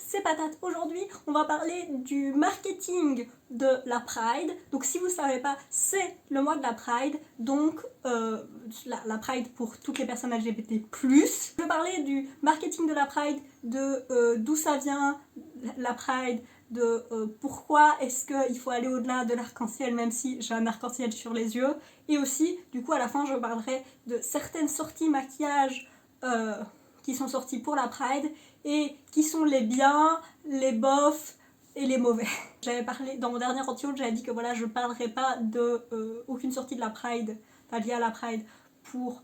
c'est patate. Aujourd'hui, on va parler du marketing de la Pride. Donc si vous ne savez pas, c'est le mois de la Pride, donc la Pride pour toutes les personnes LGBT+. Je vais parler du marketing de la Pride, de d'où ça vient, la Pride, de pourquoi est-ce qu'il faut aller au-delà de l'arc-en-ciel, même si j'ai un arc-en-ciel sur les yeux. Et aussi, du coup, à la fin, je parlerai de certaines sorties maquillage qui sont sorties pour la Pride et qui sont les biens, les bofs et les mauvais. J'avais parlé, dans mon dernier antio, j'avais dit que voilà, je ne parlerai pas de aucune sortie de la Pride, enfin liée à la Pride, pour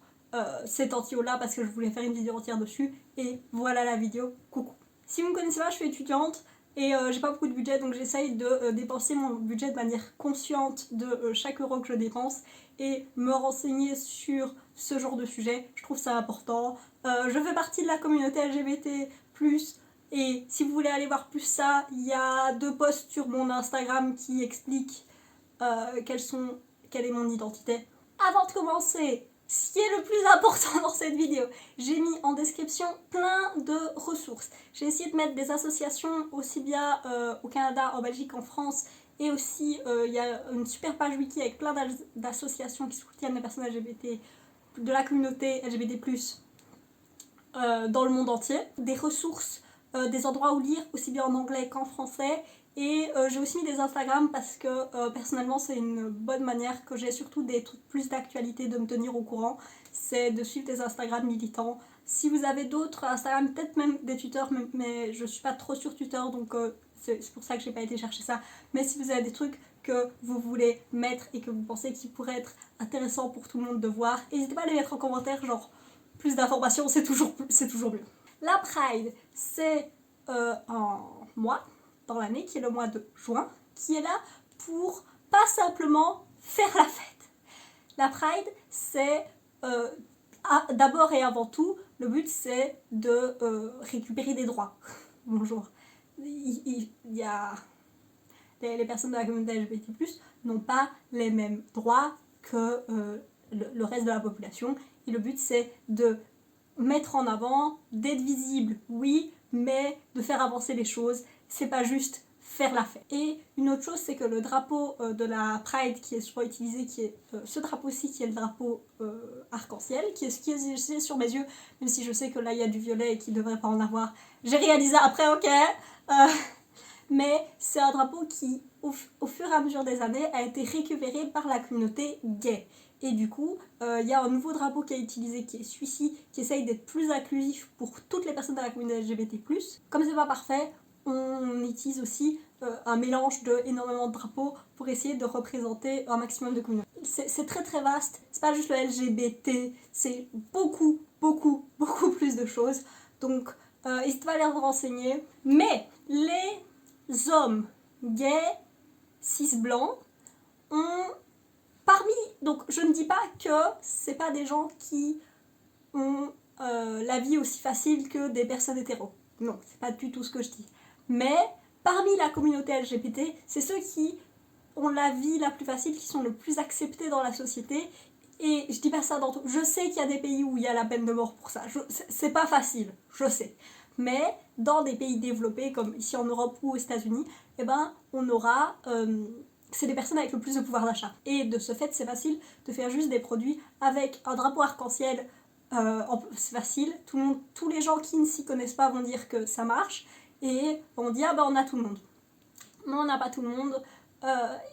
cet antio-là, parce que je voulais faire une vidéo entière dessus. Et voilà la vidéo, coucou. Si vous ne me connaissez pas, je suis étudiante et j'ai pas beaucoup de budget, donc j'essaye de dépenser mon budget de manière consciente de chaque euro que je dépense et me renseigner sur ce genre de sujet. Je trouve ça important. Je fais partie de la communauté LGBT+, et si vous voulez aller voir plus ça, il y a 2 posts sur mon Instagram qui expliquent quelle est mon identité. Avant de commencer, ce qui est le plus important dans cette vidéo, j'ai mis en description plein de ressources. J'ai essayé de mettre des associations aussi bien au Canada, en Belgique, en France, et aussi il y a une super page wiki avec plein d'associations qui soutiennent les personnes LGBT, de la communauté LGBT+, dans le monde entier. Des ressources, des endroits où lire, aussi bien en anglais qu'en français. Et j'ai aussi mis des Instagram parce que personnellement c'est une bonne manière que j'ai, surtout des trucs plus d'actualité, de me tenir au courant, c'est de suivre des Instagram militants. Si vous avez d'autres Instagram, peut-être même des tuteurs, mais je suis pas trop sur Twitter, donc c'est pour ça que j'ai pas été chercher ça. Mais si vous avez des trucs que vous voulez mettre et que vous pensez qu'ils pourraient être intéressants pour tout le monde de voir, n'hésitez pas à les mettre en commentaire, genre plus d'informations c'est toujours mieux. La Pride, c'est un mois dans l'année, qui est le mois de juin, qui est là pour pas simplement faire la fête. La Pride, c'est d'abord et avant tout, le but c'est de récupérer des droits. Bonjour. Il y a les personnes de la communauté LGBT+, n'ont pas les mêmes droits que le reste de la population. Et le but c'est de mettre en avant, d'être visible, oui, mais de faire avancer les choses. C'est pas juste faire la fête. Et une autre chose, c'est que le drapeau de la Pride qui est souvent utilisé, qui est ce drapeau-ci, qui est le drapeau arc-en-ciel, qui est ce qui est utilisé sur mes yeux, même si je sais que là il y a du violet et qu'il ne devrait pas en avoir. J'ai réalisé après, ok. Mais c'est un drapeau qui, au fur et à mesure des années, a été récupéré par la communauté gay. Et du coup, il y a un nouveau drapeau qui est utilisé, qui est celui-ci, qui essaye d'être plus inclusif pour toutes les personnes de la communauté LGBT+. Comme c'est pas parfait, on utilise aussi un mélange de énormément de drapeaux pour essayer de représenter un maximum de communautés. C'est très très vaste, c'est pas juste le LGBT, c'est beaucoup plus de choses. Donc, n'hésitez pas à aller vous renseigner. Mais les hommes gays, cis blancs, ont donc je ne dis pas que c'est pas des gens qui ont la vie aussi facile que des personnes hétéros. Non, c'est pas du tout ce que je dis. Mais parmi la communauté LGBT, c'est ceux qui ont la vie la plus facile, qui sont le plus acceptés dans la société. Et je dis pas ça dans tout. Je sais qu'il y a des pays où il y a la peine de mort pour ça. C'est pas facile, je sais. Mais dans des pays développés, comme ici en Europe ou aux États-Unis, eh ben, on aura... c'est les personnes avec le plus de pouvoir d'achat. Et de ce fait, c'est facile de faire juste des produits avec un drapeau arc-en-ciel. C'est facile, tous les gens qui ne s'y connaissent pas vont dire que ça marche, et on dit ah bah on a tout le monde. Non, on n'a pas tout le monde,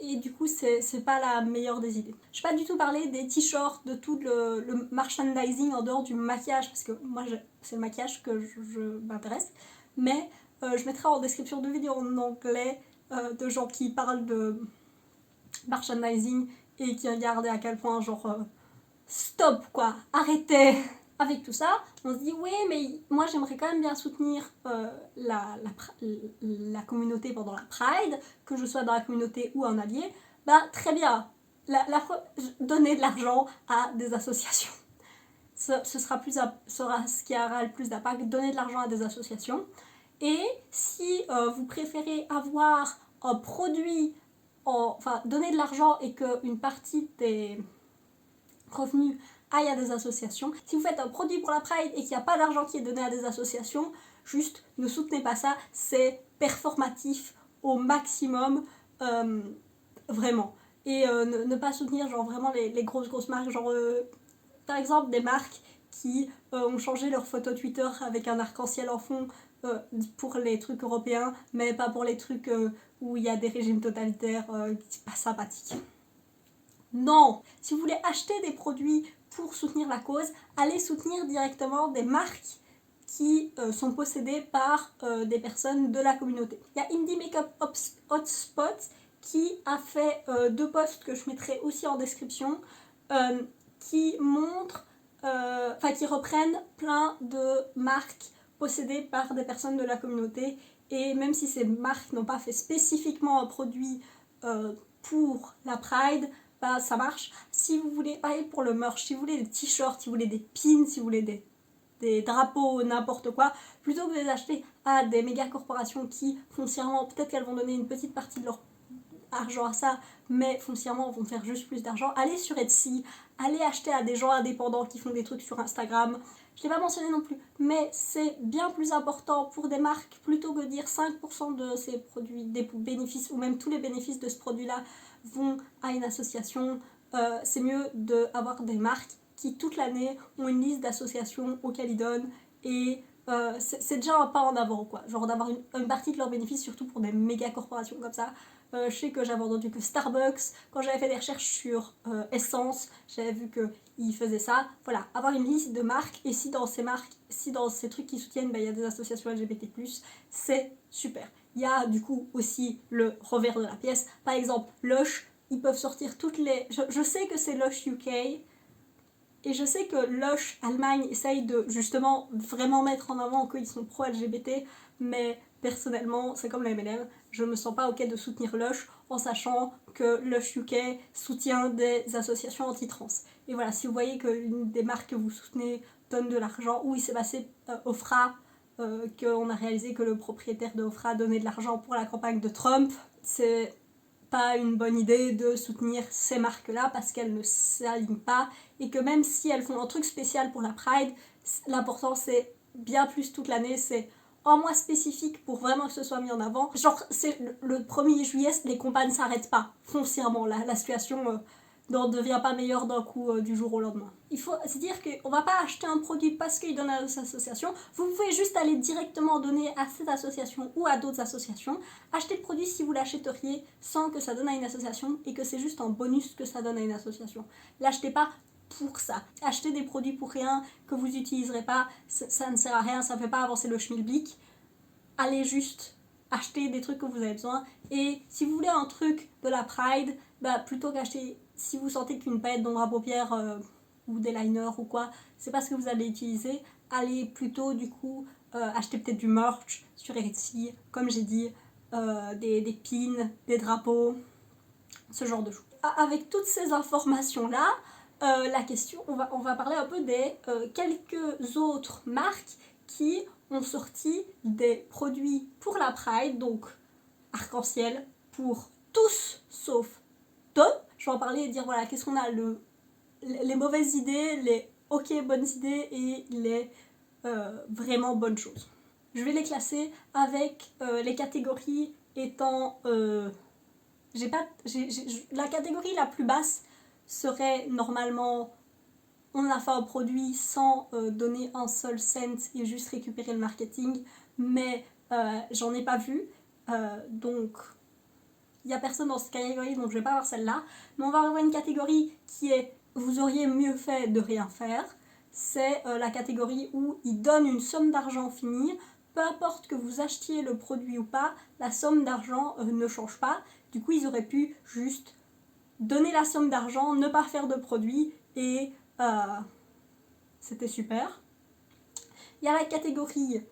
et du coup c'est pas la meilleure des idées. Je vais pas du tout parler des t-shirts, de tout le merchandising en dehors du maquillage, parce que moi c'est le maquillage que je m'intéresse, mais je mettrai en description 2 vidéos en anglais de gens qui parlent de merchandising et qui regardent à quel point genre stop quoi, arrêtez. Avec tout ça, on se dit oui mais moi j'aimerais quand même bien soutenir la communauté pendant la Pride, que je sois dans la communauté ou un allié. Bah très bien, donner de l'argent à des associations. Ce sera ce qui aura le plus d'impact, donner de l'argent à des associations. Et si vous préférez avoir un produit, enfin donner de l'argent et qu'une partie des revenus aille à des associations. Si vous faites un produit pour la Pride et qu'il n'y a pas d'argent qui est donné à des associations, juste ne soutenez pas ça, c'est performatif au maximum, vraiment. Et ne pas soutenir genre vraiment les grosses marques, genre par exemple des marques qui ont changé leur photo Twitter avec un arc-en-ciel en fond pour les trucs européens, mais pas pour les trucs où il y a des régimes totalitaires, c'est pas sympathique. Non, si vous voulez acheter des produits pour soutenir la cause, allez soutenir directement des marques qui sont possédées par des personnes de la communauté. Il y a Indie Makeup Hotspot qui a fait 2 posts que je mettrai aussi en description qui montrent, qui reprennent plein de marques possédées par des personnes de la communauté, et même si ces marques n'ont pas fait spécifiquement un produit pour la Pride, bah, ça marche. Si vous voulez, pareil pour le merch, si vous voulez des t-shirts, si vous voulez des pins, si vous voulez des drapeaux, n'importe quoi, plutôt que de les acheter à des méga corporations qui foncièrement, peut-être qu'elles vont donner une petite partie de leur argent à ça, mais foncièrement vont faire juste plus d'argent, allez sur Etsy, allez acheter à des gens indépendants qui font des trucs sur Instagram. Je ne l'ai pas mentionné non plus, mais c'est bien plus important pour des marques, plutôt que de dire 5% de ces produits, des bénéfices, ou même tous les bénéfices de ce produit-là vont à une association. C'est mieux d'avoir des marques qui toute l'année ont une liste d'associations auxquelles ils donnent, et c'est déjà un pas en avant, quoi. Genre d'avoir une partie de leurs bénéfices, surtout pour des méga corporations comme ça. Je sais que j'avais entendu que Starbucks, quand j'avais fait des recherches sur Essence, j'avais vu qu'ils faisaient ça. Voilà, avoir une liste de marques, et si dans ces marques, si dans ces trucs qui soutiennent, il y a des associations LGBT+, c'est super. Il y a du coup aussi le revers de la pièce. Par exemple, Lush, ils peuvent sortir toutes les... Je sais que c'est Lush UK, et je sais que Lush Allemagne essaye de justement vraiment mettre en avant qu'ils sont pro-LGBT, mais personnellement, c'est comme la MLM, je me sens pas ok de soutenir Lush en sachant que Lush UK soutient des associations anti-trans. Et voilà, si vous voyez qu'une des marques que vous soutenez donne de l'argent, ou il s'est passé Ofra, qu'on a réalisé que le propriétaire de Ofra donnait de l'argent pour la campagne de Trump, c'est pas une bonne idée de soutenir ces marques-là parce qu'elles ne s'alignent pas, et que même si elles font un truc spécial pour la Pride, l'important c'est bien plus toute l'année, c'est un mois spécifique pour vraiment que ce soit mis en avant. Genre, c'est le 1er juillet, les combats ne s'arrêtent pas, foncièrement, la situation ne devient pas meilleure d'un coup du jour au lendemain. Il faut se dire qu'on ne va pas acheter un produit parce qu'il donne à cette association, vous pouvez juste aller directement donner à cette association ou à d'autres associations. Achetez le produit si vous l'achèteriez sans que ça donne à une association, et que c'est juste un bonus que ça donne à une association. L'achetez pas pour ça. Acheter des produits pour rien que vous n'utiliserez pas, ça ne sert à rien, ça ne fait pas avancer le schmilblick. Allez juste acheter des trucs que vous avez besoin, et si vous voulez un truc de la Pride, bah, plutôt qu'acheter, si vous sentez qu'une palette d'ombre à paupières ou des liners ou quoi, c'est pas ce que vous allez utiliser, allez plutôt du coup acheter peut-être du merch sur Etsy, comme j'ai dit, des pins, des drapeaux, ce genre de choses. Avec toutes ces informations-là, la question, on va parler un peu des quelques autres marques qui ont sorti des produits pour la Pride, donc arc-en-ciel pour tous sauf deux. Je vais en parler et dire voilà, qu'est-ce qu'on a, les mauvaises idées, les ok bonnes idées et les vraiment bonnes choses. Je vais les classer avec les catégories étant... la catégorie la plus basse serait normalement on a fait un produit sans donner un seul cent et juste récupérer le marketing, mais j'en ai pas vu, donc il n'y a personne dans cette catégorie, donc je vais pas avoir celle-là. Mais on va avoir une catégorie qui est vous auriez mieux fait de rien faire. C'est la catégorie où ils donnent une somme d'argent finie, peu importe que vous achetiez le produit ou pas, la somme d'argent ne change pas. Du coup ils auraient pu juste donner la somme d'argent, ne pas faire de produit, et c'était super. Il y a la catégorie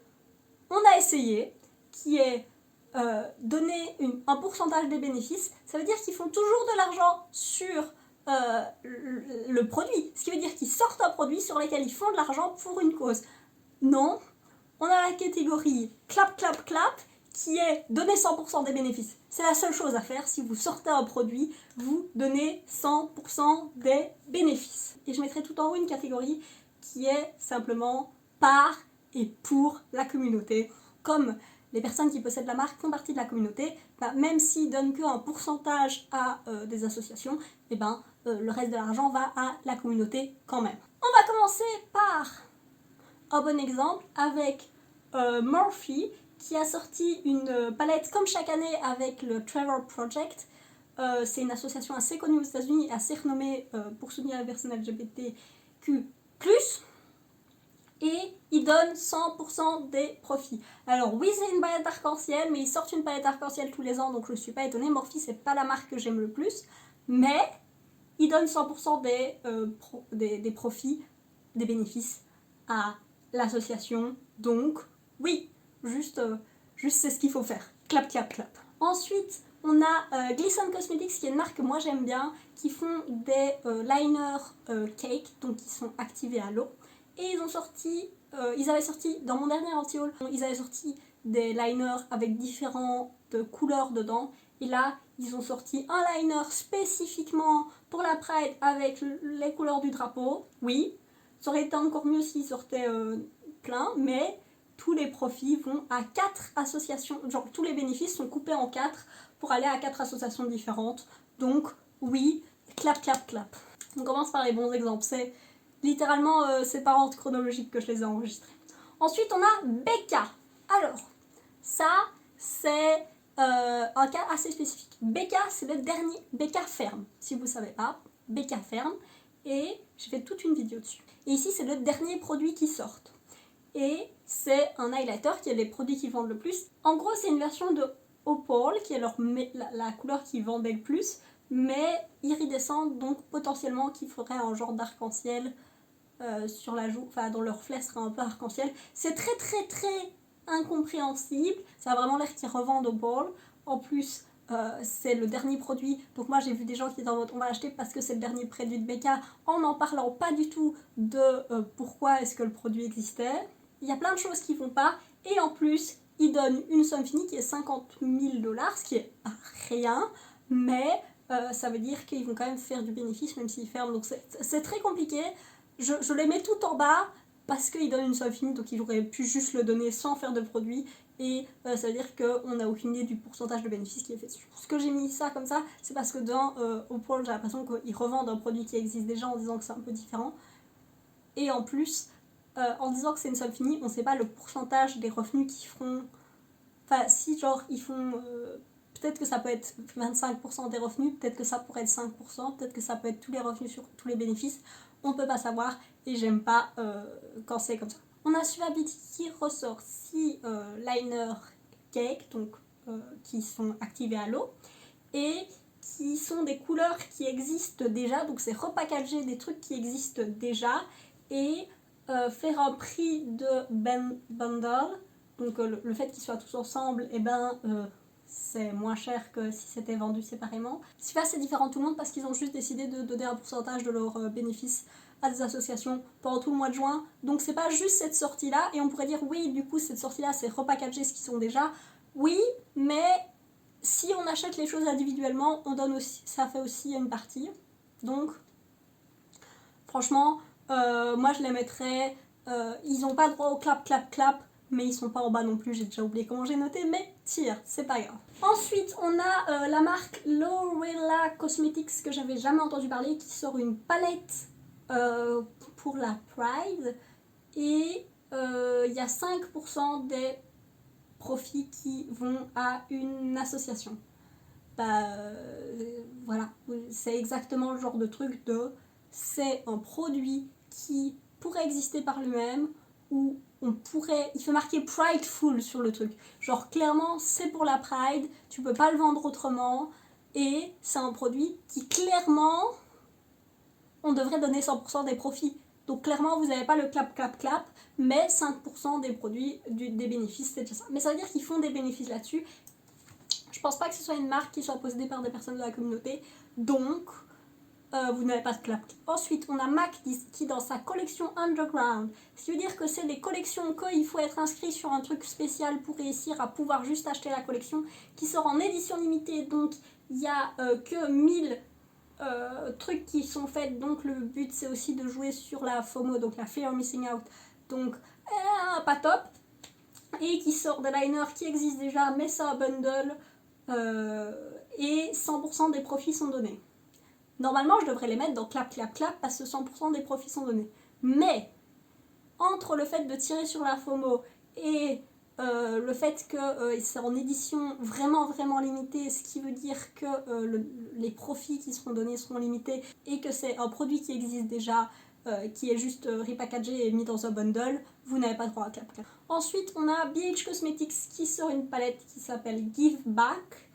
on a essayé, qui est donner un pourcentage des bénéfices. Ça veut dire qu'ils font toujours de l'argent sur le produit, ce qui veut dire qu'ils sortent un produit sur lequel ils font de l'argent pour une cause. Non, on a la catégorie clap clap clap, qui est donner 100% des bénéfices. C'est la seule chose à faire. Si vous sortez un produit, vous donnez 100% des bénéfices. Et je mettrai tout en haut une catégorie qui est simplement par et pour la communauté. comme les personnes qui possèdent la marque font partie de la communauté, même s'ils donnent qu'un pourcentage à des associations, le reste de l'argent va à la communauté quand même. On va commencer par un bon exemple avec Morphe, qui a sorti une palette comme chaque année avec le Trevor Project. C'est une association assez connue aux États-Unis et assez renommée pour soutenir les personnes LGBTQ+. Et ils donnent 100% des profits. Alors oui, c'est une palette arc-en-ciel, mais ils sortent une palette arc-en-ciel tous les ans, donc je ne suis pas étonnée. Morphe, c'est pas la marque que j'aime le plus, mais ils donnent 100% des profits, des bénéfices à l'association. Donc oui, juste c'est ce qu'il faut faire. Clap, clap, clap. Ensuite, on a Glisten Cosmetics, qui est une marque que moi j'aime bien, qui font des liners cake, donc qui sont activés à l'eau. Et ils avaient sorti, dans mon dernier anti-haul, ils avaient sorti des liners avec différentes couleurs dedans. Et là, ils ont sorti un liner spécifiquement pour la Pride avec les couleurs du drapeau. Oui, ça aurait été encore mieux s'ils sortaient plein, mais tous les profits vont à 4 associations, genre tous les bénéfices sont coupés en 4 pour aller à 4 associations différentes. Donc oui, clap, clap, clap. On commence par les bons exemples. C'est littéralement c'est par ordre chronologique que je les ai enregistrés. Ensuite, on a Becca. Alors, ça, c'est un cas assez spécifique. Becca, c'est le dernier. Becca Ferme, si vous ne savez pas. Becca Ferme. Et j'ai fait toute une vidéo dessus. Et ici, c'est le dernier produit qui sort. Et c'est un highlighter qui est les produits qui vendent le plus. En gros, c'est une version de Opal, qui est la couleur qui vendait le plus, mais iridescente, donc potentiellement qui ferait un genre d'arc-en-ciel sur la joue, enfin dont le reflet serait un peu arc-en-ciel. C'est très très très incompréhensible, ça a vraiment l'air qu'ils revendent Opal. En plus, c'est le dernier produit, donc moi j'ai vu des gens qui étaient en mode on va l'acheter parce que c'est le dernier produit de Becca, en n'en parlant pas du tout de pourquoi est-ce que le produit existait. Il y a plein de choses qui vont pas, et en plus ils donnent une somme finie qui est 50 000 $, ce qui est rien, mais ça veut dire qu'ils vont quand même faire du bénéfice même s'ils ferment, donc c'est très compliqué. Je les mets tout en bas parce qu'ils donnent une somme finie, donc ils auraient pu juste le donner sans faire de produit, et ça veut dire qu'on n'a aucune idée du pourcentage de bénéfice qui est fait dessus. Ce que j'ai mis ça comme ça, c'est parce que dans Opal, j'ai l'impression qu'ils revendent un produit qui existe déjà en disant que c'est un peu différent, et en plus, en disant que c'est une somme finie, on ne sait pas le pourcentage des revenus qu'ils feront. Enfin, si genre ils font. Peut-être que ça peut être 25% des revenus, peut-être que ça pourrait être 5%, peut-être que ça peut être tous les revenus sur tous les bénéfices. On ne peut pas savoir, et j'aime pas quand c'est comme ça. On a Suavity qui ressort 6 liners cake, donc qui sont activés à l'eau, et qui sont des couleurs qui existent déjà, donc c'est repackager des trucs qui existent déjà, et faire un prix de bundle, donc le fait qu'ils soient tous ensemble, c'est moins cher que si c'était vendu séparément. C'est différent tout le monde parce qu'ils ont juste décidé de donner un pourcentage de leurs bénéfices à des associations pendant tout le mois de juin. Donc c'est pas juste cette sortie-là, et on pourrait dire oui, du coup cette sortie-là c'est repackager ce qu'ils sont déjà. Oui, mais si on achète les choses individuellement, on donne aussi, ça fait aussi une partie. Donc franchement, moi je les mettrais, ils n'ont pas droit au clap clap clap, mais ils sont pas en bas non plus, j'ai déjà oublié comment j'ai noté, mais tire, c'est pas grave. Ensuite, on a la marque Lorella Cosmetics, que j'avais jamais entendu parler, qui sort une palette pour la Pride, et il y a 5% des profits qui vont à une association. Voilà, c'est exactement le genre de truc c'est un produit qui pourrait exister par lui-même, où il fait marquer Prideful sur le truc. Genre clairement c'est pour la Pride, tu peux pas le vendre autrement, et c'est un produit qui clairement on devrait donner 100% des profits. Donc clairement vous n'avez pas le clap clap clap, mais 5% des produits, des bénéfices, c'est déjà ça. Mais ça veut dire qu'ils font des bénéfices là-dessus. Je pense pas que ce soit une marque qui soit possédée par des personnes de la communauté, donc vous n'avez pas de clap. Ensuite, on a MAC qui dans sa collection Underground, ce qui veut dire que c'est des collections qu'il faut être inscrit sur un truc spécial pour réussir à pouvoir juste acheter la collection, qui sort en édition limitée, donc il n'y a que 1000 trucs qui sont faits, donc le but c'est aussi de jouer sur la FOMO, donc la Fear of Missing Out, donc pas top. et qui sort des liners qui existent déjà, mais ça bundle et 100% des profits sont donnés. Normalement, je devrais les mettre dans clap, clap, clap parce que 100% des profits sont donnés. Mais, entre le fait de tirer sur la FOMO et le fait que c'est en édition vraiment, vraiment limitée, ce qui veut dire que les profits qui seront donnés seront limités et que c'est un produit qui existe déjà, qui est juste repackagé et mis dans un bundle, vous n'avez pas droit à clap, clap. Ensuite, on a BH Cosmetics qui sort une palette qui s'appelle Give Back,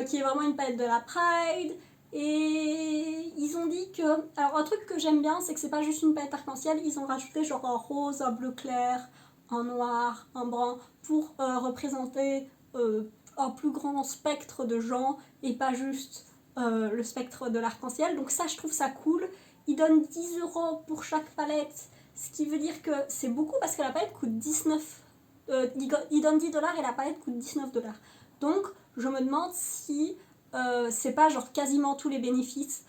qui est vraiment une palette de la Pride. Et ils ont dit que... Alors un truc que j'aime bien, c'est que c'est pas juste une palette arc-en-ciel, ils ont rajouté genre un rose, un bleu clair, un noir, un brun, pour représenter un plus grand spectre de gens et pas juste le spectre de l'arc-en-ciel. Donc ça, je trouve ça cool. Ils donnent 10€ pour chaque palette, ce qui veut dire que c'est beaucoup parce que la palette coûte 19... ils donnent 10$ et la palette coûte 19$. Donc je me demande si... c'est pas genre quasiment tous les bénéfices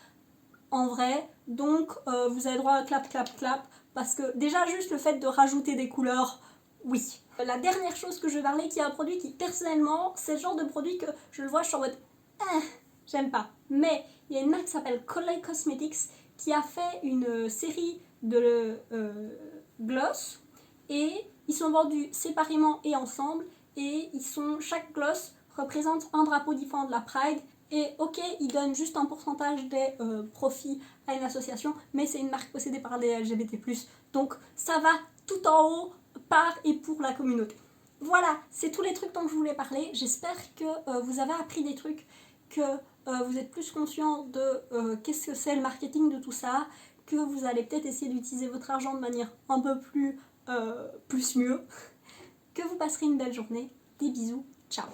en vrai, donc vous avez droit à clap clap clap parce que déjà juste le fait de rajouter des couleurs, oui. La dernière chose que je vais parler, qui est un produit qui personnellement, c'est le genre de produit que je le vois, je suis en mode j'aime pas, mais il y a une marque qui s'appelle Coley Cosmetics qui a fait une série de gloss et ils sont vendus séparément et ensemble et chaque gloss représente un drapeau différent de la Pride. Et ok, ils donnent juste un pourcentage des profits à une association, mais c'est une marque possédée par les LGBT+, donc ça va tout en haut par et pour la communauté. Voilà, c'est tous les trucs dont je voulais parler. J'espère que vous avez appris des trucs, que vous êtes plus conscient de qu'est-ce que c'est le marketing de tout ça, que vous allez peut-être essayer d'utiliser votre argent de manière un peu plus mieux, que vous passerez une belle journée. Des bisous, ciao.